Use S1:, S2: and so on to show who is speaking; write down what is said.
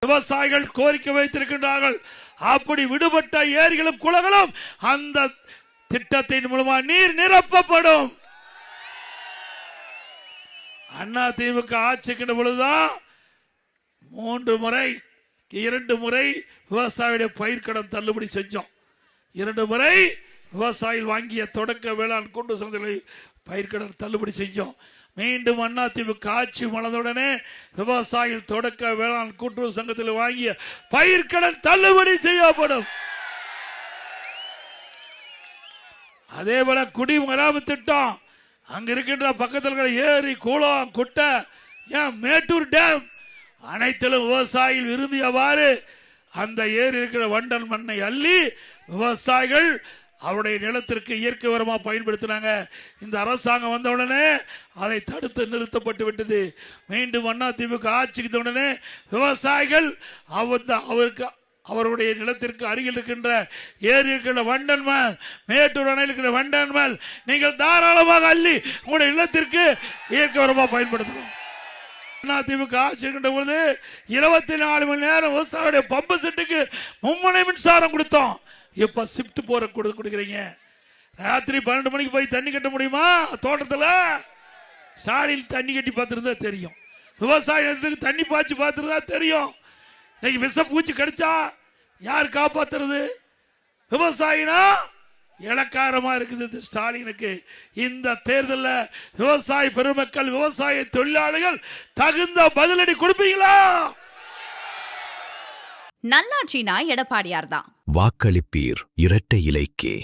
S1: விவசாயிகள் கோரிக்கை வைத்திருக்கின்றார்கள். அப்படி விடுபட்ட ஏரிகளும் குளங்களும் அந்த திட்டத்தின் மூலமா நீர் நிரப்பப்படும். அண்ணா திமுக ஆட்சிக்கின்ற பொழுதுதான் 2 முறை விவசாயியுடைய பயிர்க்கடன் தள்ளுபடி செஞ்சோம். 2 முறை விவசாயிகள் வாங்கிய தொடக்க வேளாண் கூட்டுறவு சங்கங்களை பயிர்க்கடன் தள்ளுபடி செஞ்சோம். மீண்டும் அண்ணா திமுக ஆட்சி மலர்ந்தவுடனே விவசாயிகள் தொடக்க வேளாண் கூட்டுறவு சங்கத்தில் வாங்கிய பயிர்க்கடன் தள்ளுபடி செய்யப்படும். அதே போல குடிமராமத்து திட்டம், அங்க இருக்கின்ற பக்கத்தில் இருக்கிற ஏரி, குளம், குட்டை, மேட்டூர் டேம் அனைத்திலும் விவசாயிகள் விரும்பியவாறு அந்த ஏரி இருக்கிற வண்டல் மண்ணை அள்ளி விவசாயிகள் அவருடைய நிலத்திற்கு இயற்கை உரமா பயன்படுத்தினாங்க. இந்த அரசாங்கம் வந்தவுடனே அதை தடுத்து நிறுத்தப்பட்டு விட்டது. மீண்டும் அண்ணா திமுக ஆட்சிக்கு உடனே விவசாயிகள் அவருடைய நிலத்திற்கு அருகில் இருக்கின்ற ஏரி இருக்கின்ற வண்டல் மண், மேட்டூர் அணையில் இருக்கிற வண்டல் மண் நீங்கள் தாராளமாக அள்ளி உங்களுடைய நிலத்திற்கு இயற்கை உரமா பயன்படுத்தணும். அண்ணா திமுக ஆட்சி இருக்கின்ற போது 24 மணி நேரம் விவசாயியுடைய பம்பு செட்டுக்கு மும்முனை மின்சாரம் கொடுத்தோம். இப்ப ஷிப்ட் போற கொடுக்குறீங்க. ராத்திரி 12 மணிக்கு போய் தண்ணி கட்ட முடியுமா? தோட்டத்தில் சாலையில் தண்ணி கட்டி பார்த்துருந்தா தெரியும். விவசாயத்துக்கு தண்ணி பாய்ச்சி பார்த்துருந்தா தெரியும். இன்னைக்கு விஷ பூச்சி கடிச்சா யார் காப்பாத்துறது? விவசாயினா இலக்காரமா இருக்குது ஸ்டாலினுக்கு. இந்த தேர்தலில் விவசாய பெருமக்கள், விவசாய தொழிலாளர்கள் தகுந்த பதிலடி கொடுப்பீங்களா?
S2: நல்லாட்சினா எடப்பாடியார் தான்.
S3: வாக்களிப்பீர் இரட்டை இலைக்கே.